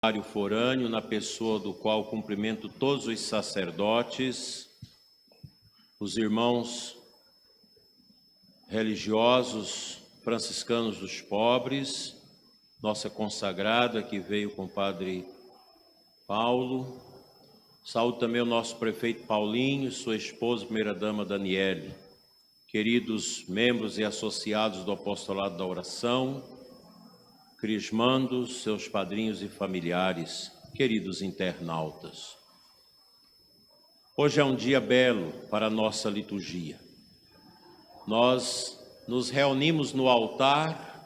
forâneo, na pessoa do qual cumprimento todos os sacerdotes, os irmãos religiosos franciscanos dos pobres, nossa consagrada que veio com o Padre Paulo. Saúdo também o nosso prefeito Paulinho, sua esposa, primeira-dama Daniele, queridos membros e associados do Apostolado da Oração, crismandos, seus padrinhos e familiares, queridos internautas. Hoje é um dia belo para a nossa liturgia. Nós nos reunimos no altar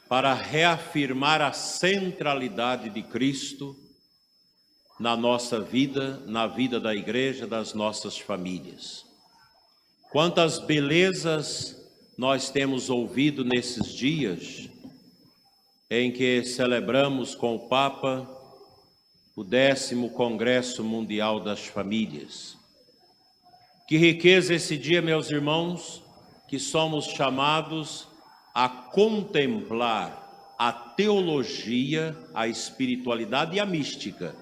para reafirmar a centralidade de Cristo na nossa vida, na vida da igreja, das nossas famílias. Quantas belezas nós temos ouvido nesses dias em que celebramos com o Papa o 10º Congresso Mundial das Famílias. Que riqueza esse dia, meus irmãos, que somos chamados a contemplar a teologia, a espiritualidade e a mística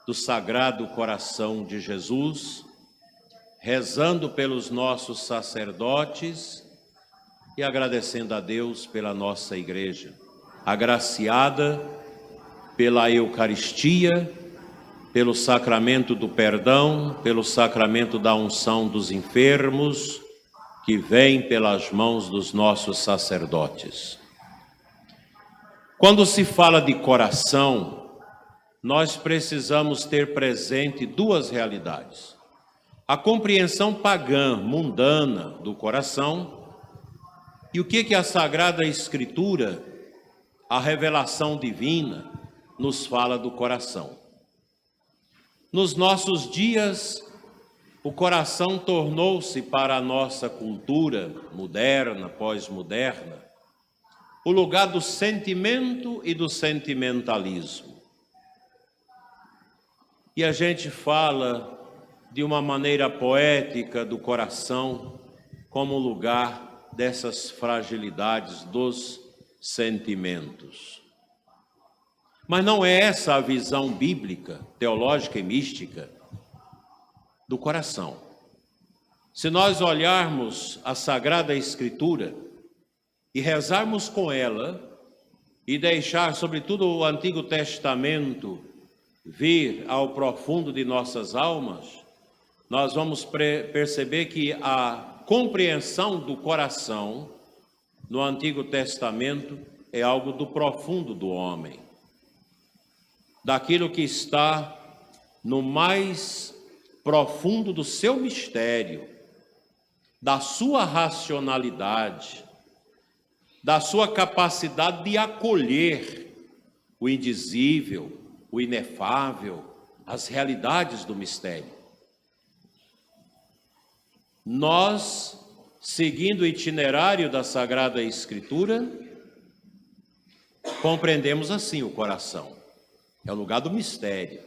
do Sagrado Coração de Jesus, rezando pelos nossos sacerdotes e agradecendo a Deus pela nossa igreja, agraciada pela Eucaristia, pelo sacramento do perdão, pelo sacramento da unção dos enfermos, que vem pelas mãos dos nossos sacerdotes. Quando se fala de coração, nós precisamos ter presente duas realidades. A compreensão pagã, mundana do coração e o que a Sagrada Escritura, a revelação divina, nos fala do coração. Nos nossos dias, o coração tornou-se para a nossa cultura moderna, pós-moderna, o lugar do sentimento e do sentimentalismo. E a gente fala de uma maneira poética do coração como lugar dessas fragilidades dos sentimentos. Mas não é essa a visão bíblica, teológica e mística do coração. Se nós olharmos a Sagrada Escritura e rezarmos com ela e deixar, sobretudo, o Antigo Testamento vir ao profundo de nossas almas, nós vamos perceber que a compreensão do coração no Antigo Testamento é algo do profundo do homem, daquilo que está no mais profundo do seu mistério, da sua racionalidade, da sua capacidade de acolher o indizível, o inefável, as realidades do mistério. Nós, seguindo o itinerário da Sagrada Escritura, compreendemos assim o coração. É o lugar do mistério,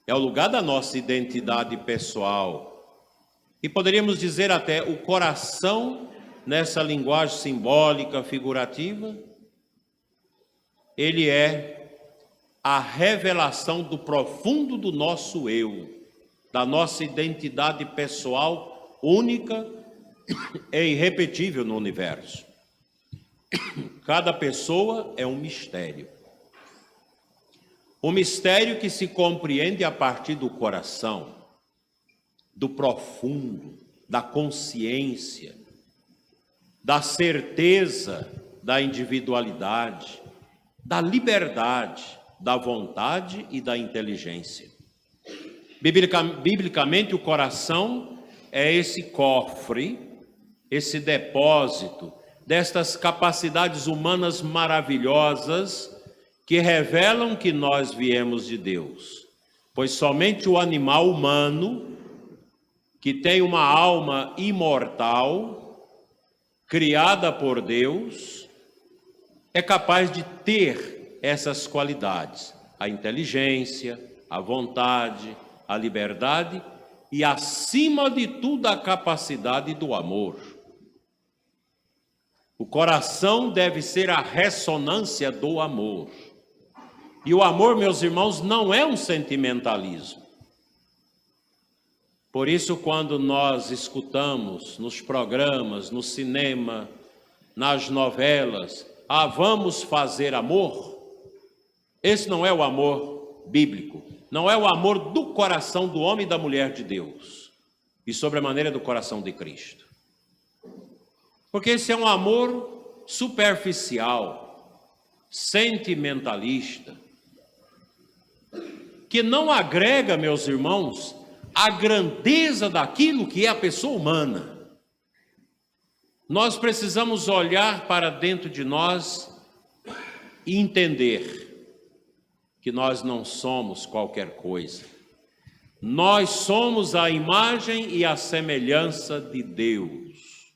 é o lugar da nossa identidade pessoal. E poderíamos dizer até o coração, nessa linguagem simbólica, figurativa, ele é a revelação do profundo do nosso eu, da nossa identidade pessoal única e irrepetível no universo. Cada pessoa é um mistério. O mistério que se compreende a partir do coração, do profundo, da consciência, da certeza da individualidade, da liberdade, da vontade e da inteligência. Biblicamente, o coração é esse cofre, esse depósito destas capacidades humanas maravilhosas que revelam que nós viemos de Deus, pois somente o animal humano, que tem uma alma imortal, criada por Deus, é capaz de ter essas qualidades, a inteligência, a vontade, a liberdade e, acima de tudo, a capacidade do amor. O coração deve ser a ressonância do amor. E o amor, meus irmãos, não é um sentimentalismo. Por isso, quando nós escutamos nos programas, no cinema, nas novelas, vamos fazer amor, esse não é o amor bíblico, não é o amor do coração do homem e da mulher de Deus, e sobremaneira do coração de Cristo. Porque esse é um amor superficial, sentimentalista, que não agrega, meus irmãos, a grandeza daquilo que é a pessoa humana. Nós precisamos olhar para dentro de nós e entender que nós não somos qualquer coisa. Nós somos a imagem e a semelhança de Deus.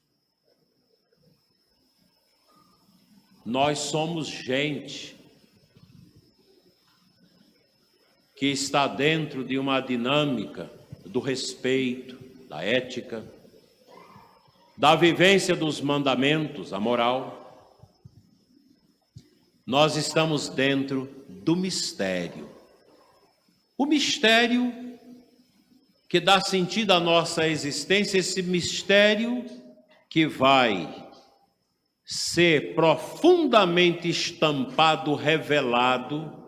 Nós somos gente que está dentro de uma dinâmica do respeito, da ética, da vivência dos mandamentos, a moral. Nós estamos dentro do mistério. O mistério que dá sentido à nossa existência, esse mistério que vai ser profundamente estampado, revelado,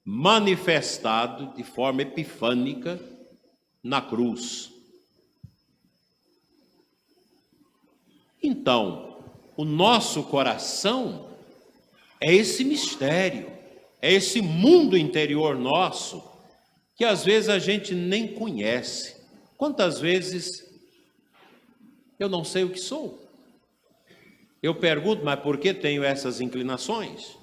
manifestado de forma epifânica na cruz. Então, o nosso coração é esse mistério, é esse mundo interior nosso, que às vezes a gente nem conhece. Quantas vezes eu não sei o que sou? Eu pergunto, mas por que tenho essas inclinações?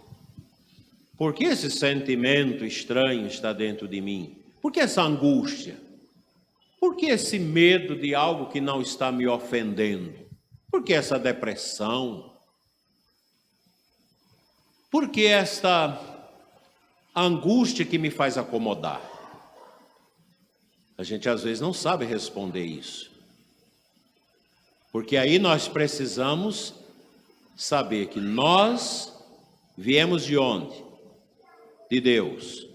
Por que esse sentimento estranho está dentro de mim? Por que essa angústia? Por que esse medo de algo que não está me ofendendo? Por que essa depressão? Por que esta angústia que me faz acomodar? A gente às vezes não sabe responder isso. Porque aí nós precisamos saber que nós viemos de onde? De Deus.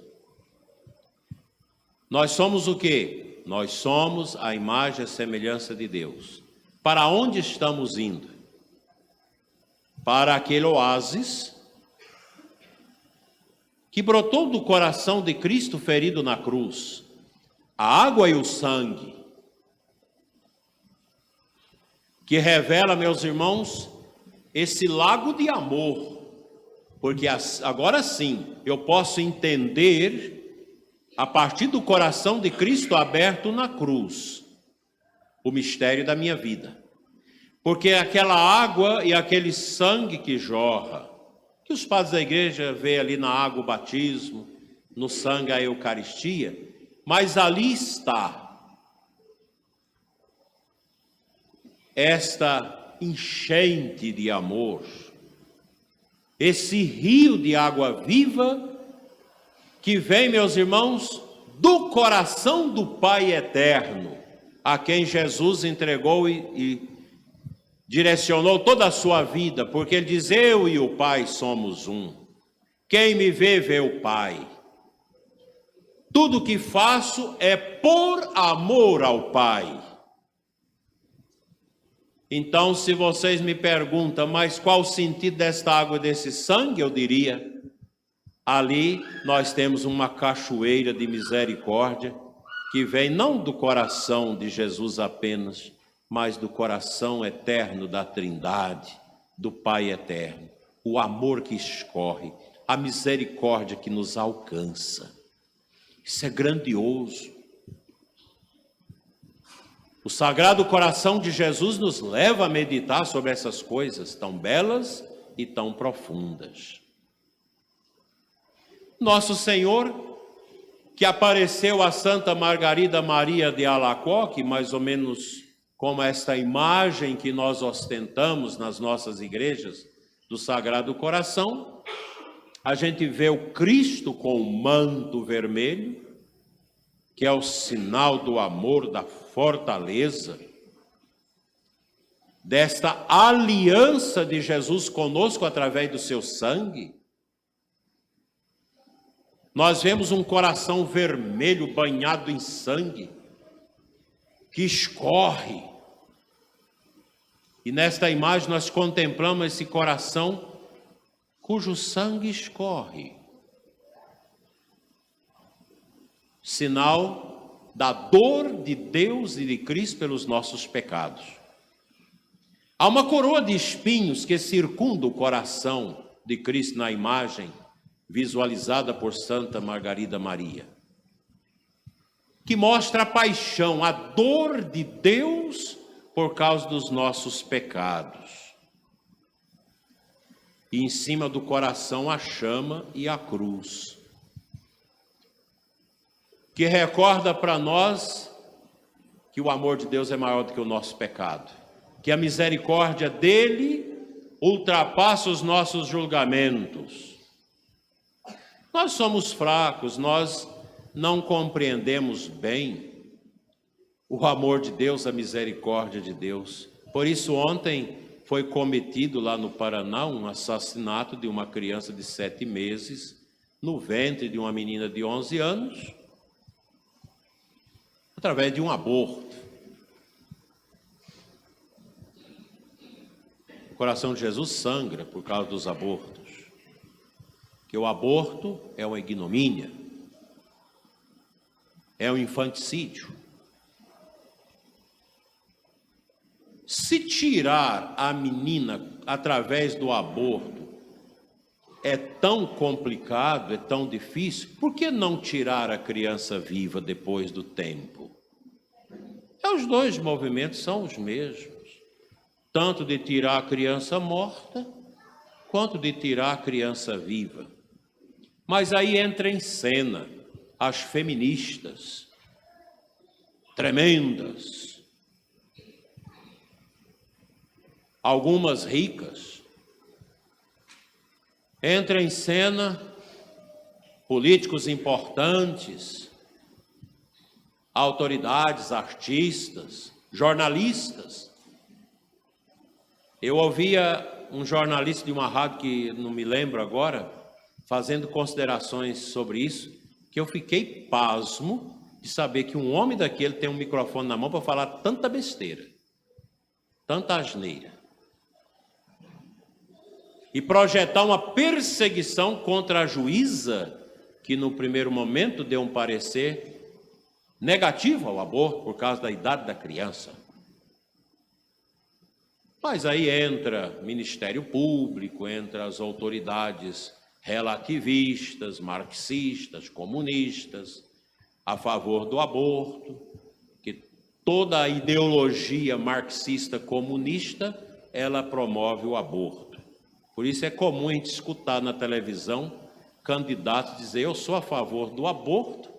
Nós somos o quê? Nós somos a imagem e a semelhança de Deus. Para onde estamos indo? Para aquele oásis que brotou do coração de Cristo ferido na cruz. A água e o sangue, que revela, meus irmãos, esse lago de amor, porque agora sim eu posso entender, a partir do coração de Cristo aberto na cruz, o mistério da minha vida. Porque aquela água e aquele sangue que jorra, que os padres da igreja vê ali na água o batismo, no sangue a Eucaristia, mas ali está esta enchente de amor, esse rio de água viva que vem, meus irmãos, do coração do Pai eterno, a quem Jesus entregou e direcionou toda a sua vida, porque ele diz: eu e o Pai somos um. Quem me vê, vê o Pai. Tudo que faço é por amor ao Pai. Então, se vocês me perguntam, mas qual o sentido desta água, desse sangue, eu diria, ali nós temos uma cachoeira de misericórdia que vem não do coração de Jesus apenas, mas do coração eterno da Trindade, do Pai eterno. O amor que escorre, a misericórdia que nos alcança. Isso é grandioso. O Sagrado Coração de Jesus nos leva a meditar sobre essas coisas tão belas e tão profundas. Nosso Senhor, que apareceu a Santa Margarida Maria de Alacoque, mais ou menos como esta imagem que nós ostentamos nas nossas igrejas do Sagrado Coração, a gente vê o Cristo com o manto vermelho, que é o sinal do amor, da fortaleza, desta aliança de Jesus conosco através do seu sangue. Nós vemos um coração vermelho banhado em sangue, que escorre. E nesta imagem nós contemplamos esse coração cujo sangue escorre. Sinal da dor de Deus e de Cristo pelos nossos pecados. Há uma coroa de espinhos que circunda o coração de Cristo na imagem, visualizada por Santa Margarida Maria, que mostra a paixão, a dor de Deus por causa dos nossos pecados. E em cima do coração a chama e a cruz, que recorda para nós que o amor de Deus é maior do que o nosso pecado, que a misericórdia dele ultrapassa os nossos julgamentos. Nós somos fracos, nós não compreendemos bem o amor de Deus, a misericórdia de Deus. Por isso ontem foi cometido lá no Paraná um assassinato de uma criança de 7 meses no ventre de uma menina de 11 anos, através de um aborto. O coração de Jesus sangra por causa dos abortos, que o aborto é uma ignomínia, é um infanticídio. Se tirar a menina através do aborto é tão complicado, é tão difícil, por que não tirar a criança viva depois do tempo? Os dois movimentos são os mesmos, tanto de tirar a criança morta, quanto de tirar a criança viva. Mas aí entra em cena as feministas, tremendas, algumas ricas. Entra em cena políticos importantes, autoridades, artistas, jornalistas. Eu ouvia um jornalista de uma rádio, que não me lembro agora, fazendo considerações sobre isso, que eu fiquei pasmo de saber que um homem daquele tem um microfone na mão para falar tanta besteira, tanta asneira, e projetar uma perseguição contra a juíza, que no primeiro momento deu um parecer negativo ao aborto por causa da idade da criança. Mas aí entra Ministério Público, entra as autoridades relativistas, marxistas, comunistas, a favor do aborto, que toda a ideologia marxista comunista, ela promove o aborto. Por isso é comum a gente escutar na televisão candidatos dizer: eu sou a favor do aborto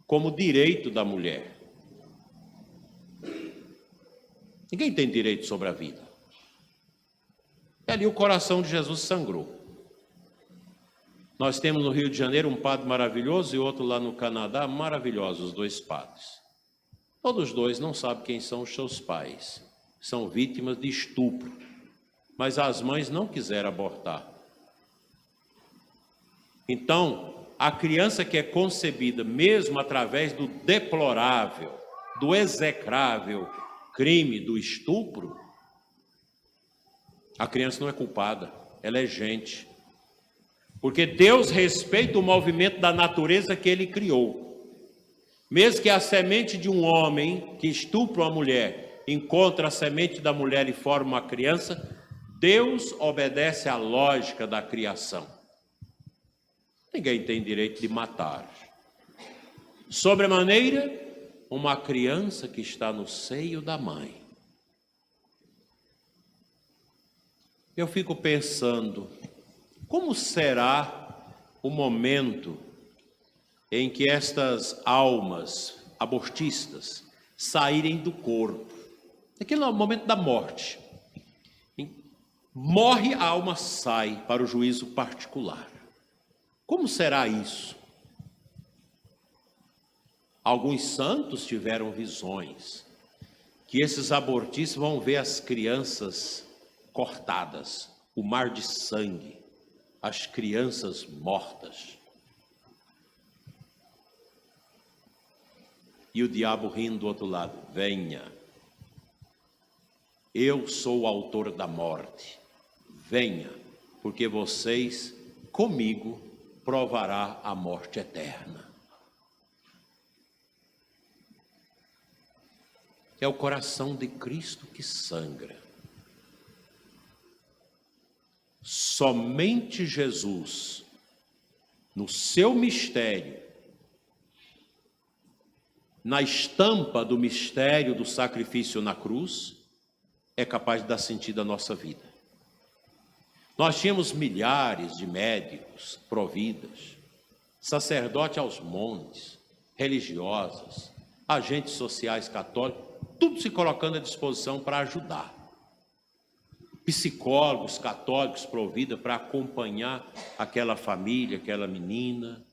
como direito da mulher. Ninguém tem direito sobre a vida. E ali o coração de Jesus sangrou. Nós temos no Rio de Janeiro um padre maravilhoso e outro lá no Canadá, maravilhosos, os dois padres. Todos dois não sabem quem são os seus pais. São vítimas de estupro. Mas as mães não quiseram abortar. Então, a criança que é concebida, mesmo através do deplorável, do execrável crime do estupro, a criança não é culpada, ela é gente. Porque Deus respeita o movimento da natureza que Ele criou. Mesmo que a semente de um homem que estupra uma mulher encontre a semente da mulher e forma uma criança, Deus obedece à lógica da criação. Ninguém tem direito de matar. Sobremaneira, uma criança que está no seio da mãe. Eu fico pensando, como será o momento em que estas almas abortistas saírem do corpo? Aquele é o momento da morte. Morre, a alma sai para o juízo particular. Como será isso? Alguns santos tiveram visões que esses abortistas vão ver as crianças cortadas, o mar de sangue, as crianças mortas. E o diabo rindo do outro lado: venha, eu sou o autor da morte, venha, porque vocês comigo provará a morte eterna. É o coração de Cristo que sangra. Somente Jesus, no seu mistério, na estampa do mistério do sacrifício na cruz, é capaz de dar sentido à nossa vida. Nós tínhamos milhares de médicos, providas, sacerdotes aos montes, religiosas, agentes sociais católicos, tudo se colocando à disposição para ajudar. Psicólogos católicos provida para acompanhar aquela família, aquela menina,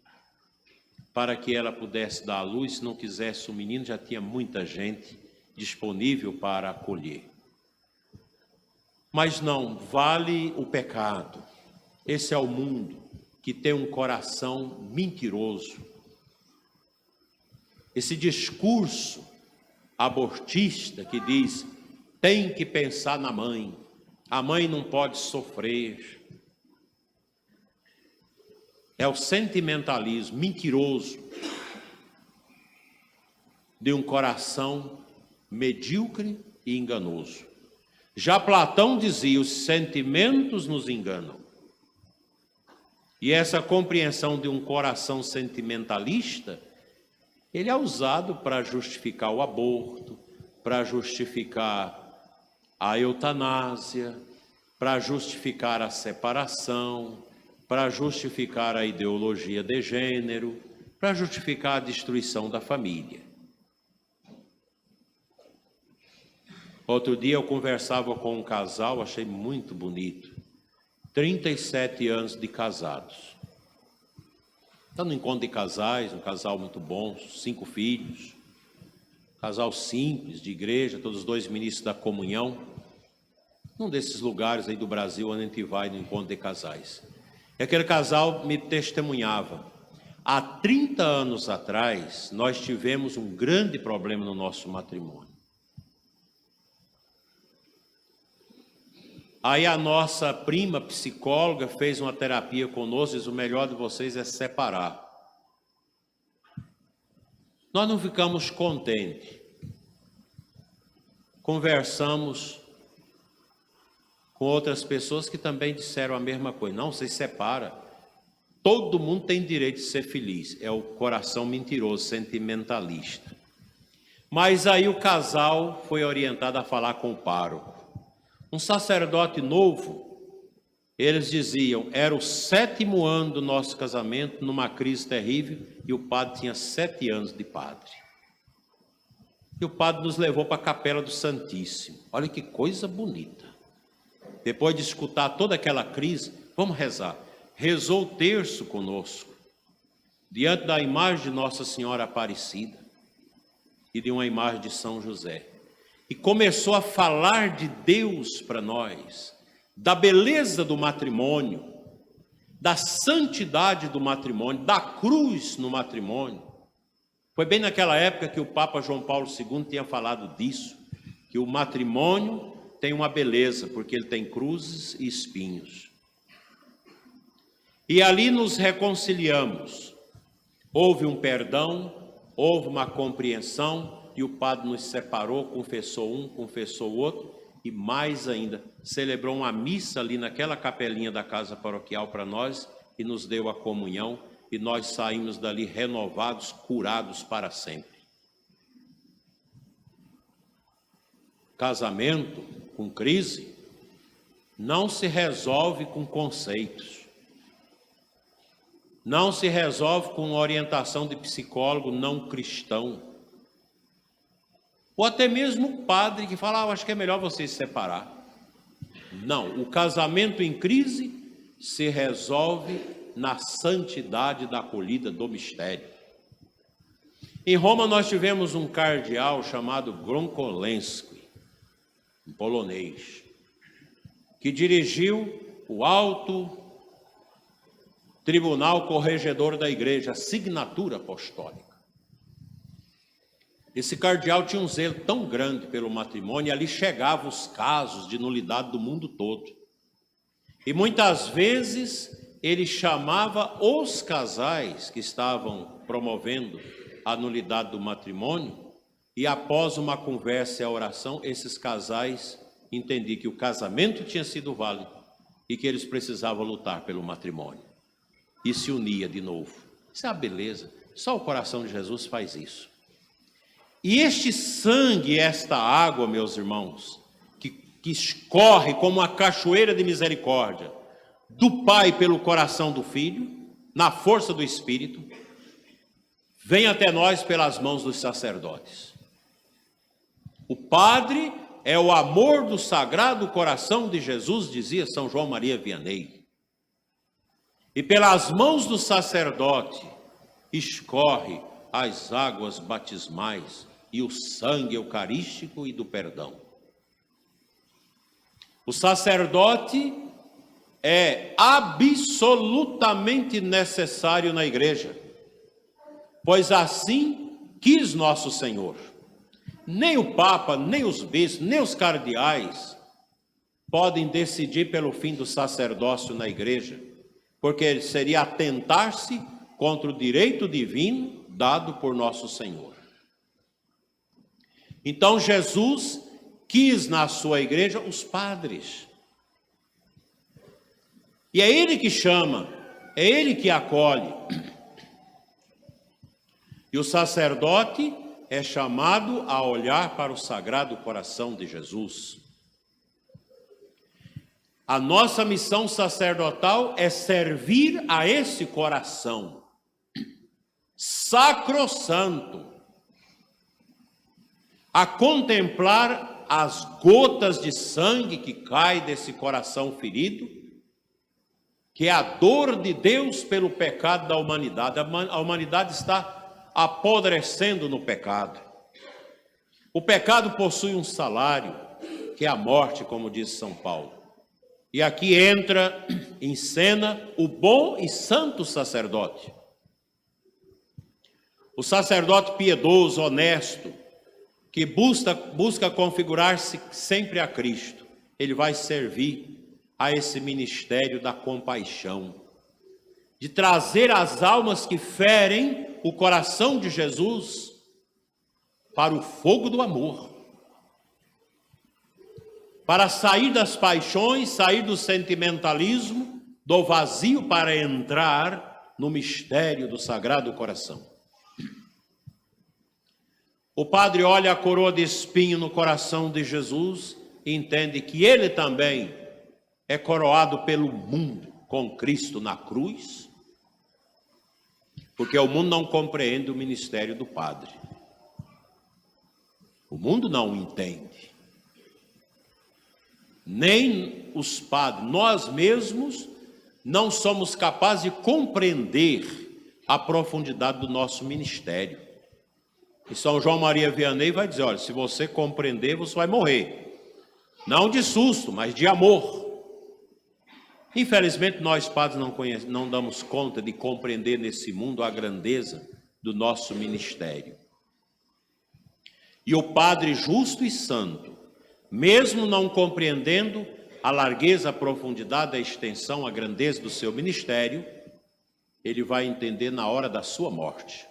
para que ela pudesse dar à luz. Se não quisesse o menino, já tinha muita gente disponível para acolher. Mas não vale o pecado. Esse é o mundo que tem um coração mentiroso. Esse discurso abortista que diz: tem que pensar na mãe, a mãe não pode sofrer. É o sentimentalismo mentiroso de um coração medíocre e enganoso. Já Platão dizia: os sentimentos nos enganam. E essa compreensão de um coração sentimentalista, ele é usado para justificar o aborto, para justificar a eutanásia, para justificar a separação, para justificar a ideologia de gênero, para justificar a destruição da família. Outro dia eu conversava com um casal, achei muito bonito, 37 anos de casados. Está no encontro de casais, um casal muito bom, 5 filhos, casal simples, de igreja, todos os 2 ministros da comunhão, num desses lugares aí do Brasil onde a gente vai no encontro de casais. E aquele casal me testemunhava: há 30 anos atrás, nós tivemos um grande problema no nosso matrimônio. Aí a nossa prima psicóloga fez uma terapia conosco e diz: o melhor de vocês é separar. Nós não ficamos contentes. Conversamos com outras pessoas que também disseram a mesma coisa. Não, vocês separam. Todo mundo tem direito de ser feliz. É o coração mentiroso, sentimentalista. Mas aí o casal foi orientado a falar com o pároco. Um sacerdote novo, eles diziam, era o 7º ano do nosso casamento, numa crise terrível, e o padre tinha 7 anos de padre. E o padre nos levou para a Capela do Santíssimo. Olha que coisa bonita. Depois de escutar toda aquela crise, vamos rezar. Rezou o terço conosco, diante da imagem de Nossa Senhora Aparecida e de uma imagem de São José. E começou a falar de Deus para nós, da beleza do matrimônio, da santidade do matrimônio, da cruz no matrimônio. Foi bem naquela época que o Papa João Paulo II tinha falado disso, que o matrimônio tem uma beleza, porque ele tem cruzes e espinhos. E ali nos reconciliamos. Houve um perdão, houve uma compreensão, e o padre nos separou, confessou um, confessou o outro, e mais ainda, celebrou uma missa ali naquela capelinha da casa paroquial para nós, e nos deu a comunhão, e nós saímos dali renovados, curados para sempre. Casamento com crise não se resolve com conceitos, não se resolve com orientação de psicólogo não cristão, ou até mesmo o padre que fala: acho que é melhor você se separar. Não, o casamento em crise se resolve na santidade da acolhida do mistério. Em Roma nós tivemos um cardeal chamado Gronkolenski, um polonês, que dirigiu o alto tribunal corregedor da igreja, a Signatura Apostólica. Esse cardeal tinha um zelo tão grande pelo matrimônio, e ali chegavam os casos de nulidade do mundo todo. E muitas vezes ele chamava os casais que estavam promovendo a nulidade do matrimônio, e após uma conversa e a oração, esses casais entendiam que o casamento tinha sido válido e que eles precisavam lutar pelo matrimônio. E se unia de novo. Isso é a beleza. Só o coração de Jesus faz isso. E este sangue, esta água, meus irmãos, que escorre como uma cachoeira de misericórdia do Pai pelo coração do Filho, na força do Espírito, vem até nós pelas mãos dos sacerdotes. O Padre é o amor do Sagrado Coração de Jesus, dizia São João Maria Vianney. E pelas mãos do sacerdote escorre as águas batismais e o sangue eucarístico e do perdão. O sacerdote é absolutamente necessário na igreja, pois assim quis nosso Senhor. Nem o Papa, nem os bispos, nem os cardeais podem decidir pelo fim do sacerdócio na igreja, porque seria atentar-se contra o direito divino dado por nosso Senhor. Então Jesus quis na sua igreja os padres. E é Ele que chama, é Ele que acolhe. E o sacerdote é chamado a olhar para o Sagrado Coração de Jesus. A nossa missão sacerdotal é servir a esse coração sacrossanto, a contemplar as gotas de sangue que caem desse coração ferido, que é a dor de Deus pelo pecado da humanidade. A humanidade está apodrecendo no pecado. O pecado possui um salário, que é a morte, como diz São Paulo. E aqui entra em cena o bom e santo sacerdote. O sacerdote piedoso, honesto, que busca configurar-se sempre a Cristo. Ele vai servir a esse ministério da compaixão, de trazer as almas que ferem o coração de Jesus para o fogo do amor, para sair das paixões, sair do sentimentalismo, do vazio, para entrar no mistério do Sagrado Coração. O padre olha a coroa de espinho no coração de Jesus e entende que ele também é coroado pelo mundo com Cristo na cruz, porque o mundo não compreende o ministério do padre. O mundo não entende. Nem os padres, nós mesmos não somos capazes de compreender a profundidade do nosso ministério. E São João Maria Vianney vai dizer, olha, se você compreender, você vai morrer. Não de susto, mas de amor. Infelizmente, nós padres não damos conta de compreender nesse mundo a grandeza do nosso ministério. E o padre justo e santo, mesmo não compreendendo a largueza, a profundidade, a extensão, a grandeza do seu ministério, ele vai entender na hora da sua morte.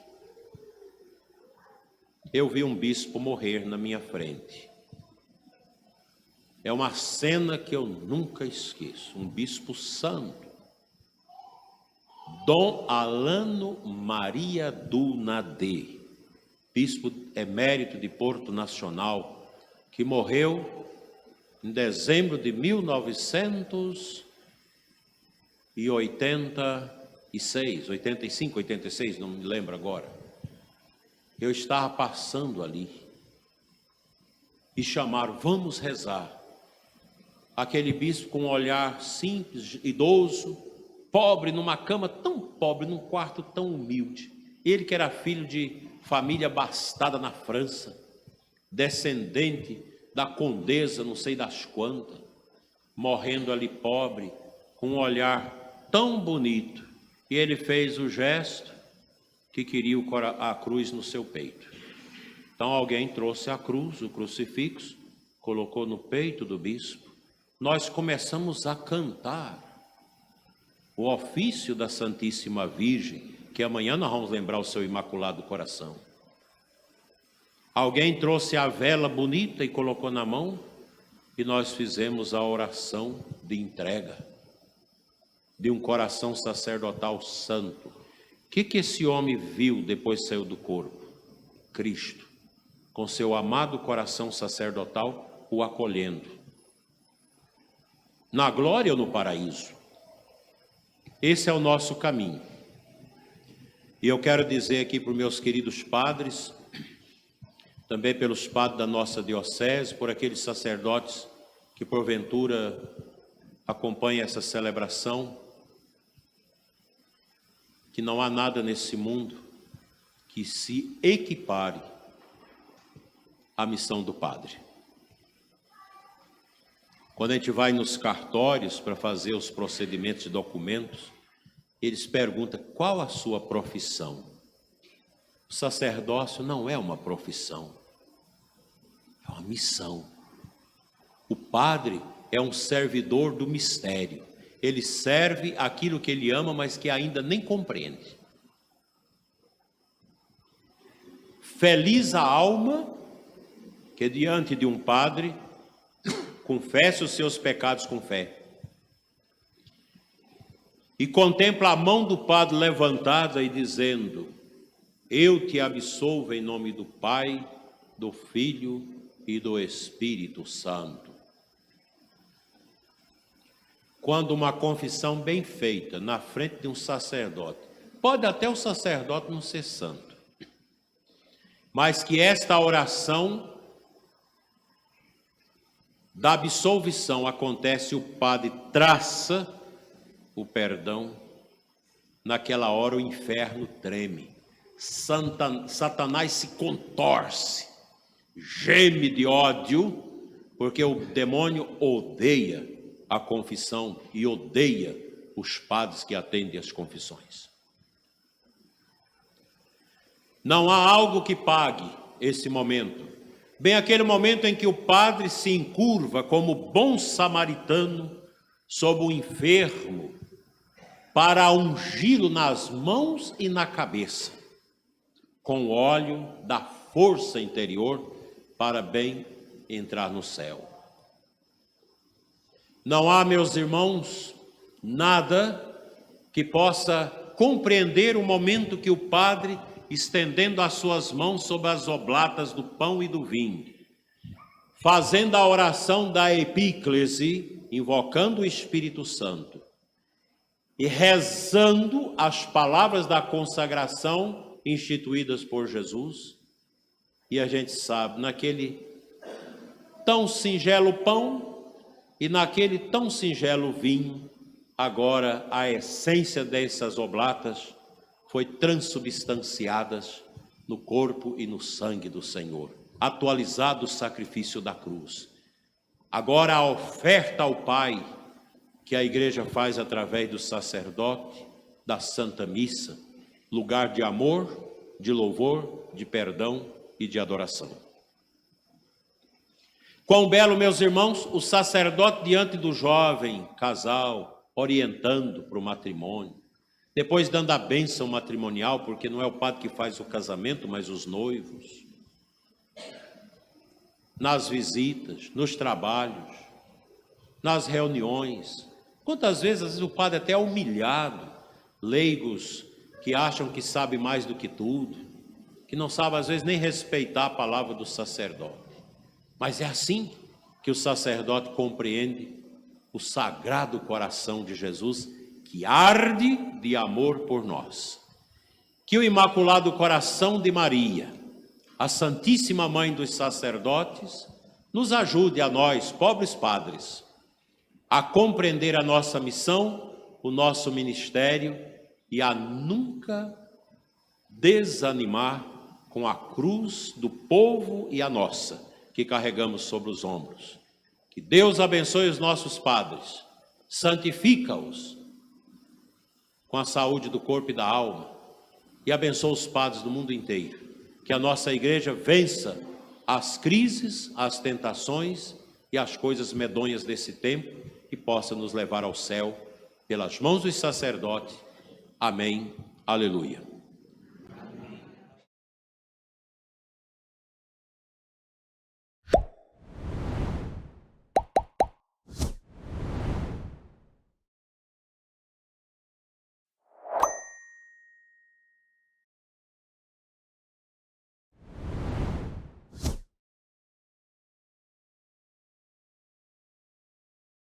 Eu vi um bispo morrer na minha frente. É uma cena que eu nunca esqueço. Um bispo santo, Dom Alano Maria Dunadé, bispo emérito de Porto Nacional, que morreu em dezembro de 1986, 85, 86, não me lembro agora. Eu estava passando ali e chamaram, vamos rezar. Aquele bispo com um olhar simples, idoso, pobre, numa cama tão pobre, num quarto tão humilde. Ele que era filho de família abastada na França, descendente da condesa, não sei das quantas, morrendo ali pobre, com um olhar tão bonito. E ele fez o gesto que queria a cruz no seu peito. Então alguém trouxe a cruz, o crucifixo, colocou no peito do bispo. Nós começamos a cantar o ofício da Santíssima Virgem, que amanhã nós vamos lembrar o seu Imaculado Coração. Alguém trouxe a vela bonita e colocou na mão, e nós fizemos a oração de entrega de um coração sacerdotal santo. O que esse homem viu depois que saiu do corpo? Cristo, com seu amado coração sacerdotal, o acolhendo. Na glória ou no paraíso? Esse é o nosso caminho. E eu quero dizer aqui para os meus queridos padres, também pelos padres da nossa diocese, por aqueles sacerdotes que porventura acompanham essa celebração, que não há nada nesse mundo que se equipare à missão do padre. Quando a gente vai nos cartórios para fazer os procedimentos de documentos, eles perguntam qual a sua profissão. O sacerdócio não é uma profissão, é uma missão. O padre é um servidor do mistério. Ele serve aquilo que ele ama, mas que ainda nem compreende. Feliz a alma que diante de um padre confessa os seus pecados com fé e contempla a mão do padre levantada e dizendo: eu te absolvo em nome do Pai, do Filho e do Espírito Santo. Quando uma confissão bem feita na frente de um sacerdote, pode até o sacerdote não ser santo, mas que esta oração da absolvição acontece, o padre traça o perdão, naquela hora o inferno treme, Satanás se contorce, geme de ódio, porque o demônio odeia a confissão e odeia os padres que atendem as confissões. Não há algo que pague esse momento. Bem, aquele momento em que o padre se encurva como bom samaritano sobre o enfermo para ungí-lo nas mãos e na cabeça, com óleo da força interior para bem entrar no céu. Não há, meus irmãos, nada que possa compreender o momento que o padre, estendendo as suas mãos sobre as oblatas do pão e do vinho, fazendo a oração da epíclese, invocando o Espírito Santo e rezando as palavras da consagração instituídas por Jesus. E a gente sabe, naquele tão singelo pão e naquele tão singelo vinho, agora a essência dessas oblatas foi transubstanciadas no corpo e no sangue do Senhor, atualizado o sacrifício da cruz. Agora a oferta ao Pai, que a igreja faz através do sacerdote, da Santa Missa, lugar de amor, de louvor, de perdão e de adoração. Quão belo, meus irmãos, o sacerdote diante do jovem casal, orientando para o matrimônio, depois dando a bênção matrimonial, porque não é o padre que faz o casamento, mas os noivos, nas visitas, nos trabalhos, nas reuniões. Quantas vezes, às vezes, o padre até é humilhado, leigos que acham que sabe mais do que tudo, que não sabe, às vezes, nem respeitar a palavra do sacerdote. Mas é assim que o sacerdote compreende o sagrado coração de Jesus, que arde de amor por nós. Que o Imaculado Coração de Maria, a Santíssima Mãe dos Sacerdotes, nos ajude a nós, pobres padres, a compreender a nossa missão, o nosso ministério e a nunca desanimar com a cruz do povo e a nossa, que carregamos sobre os ombros. Que Deus abençoe os nossos padres, santifica-os com a saúde do corpo e da alma, e abençoe os padres do mundo inteiro, Que a nossa igreja vença as crises, as tentações e as coisas medonhas desse tempo e possa nos levar ao céu pelas mãos dos sacerdotes. Amém. Aleluia.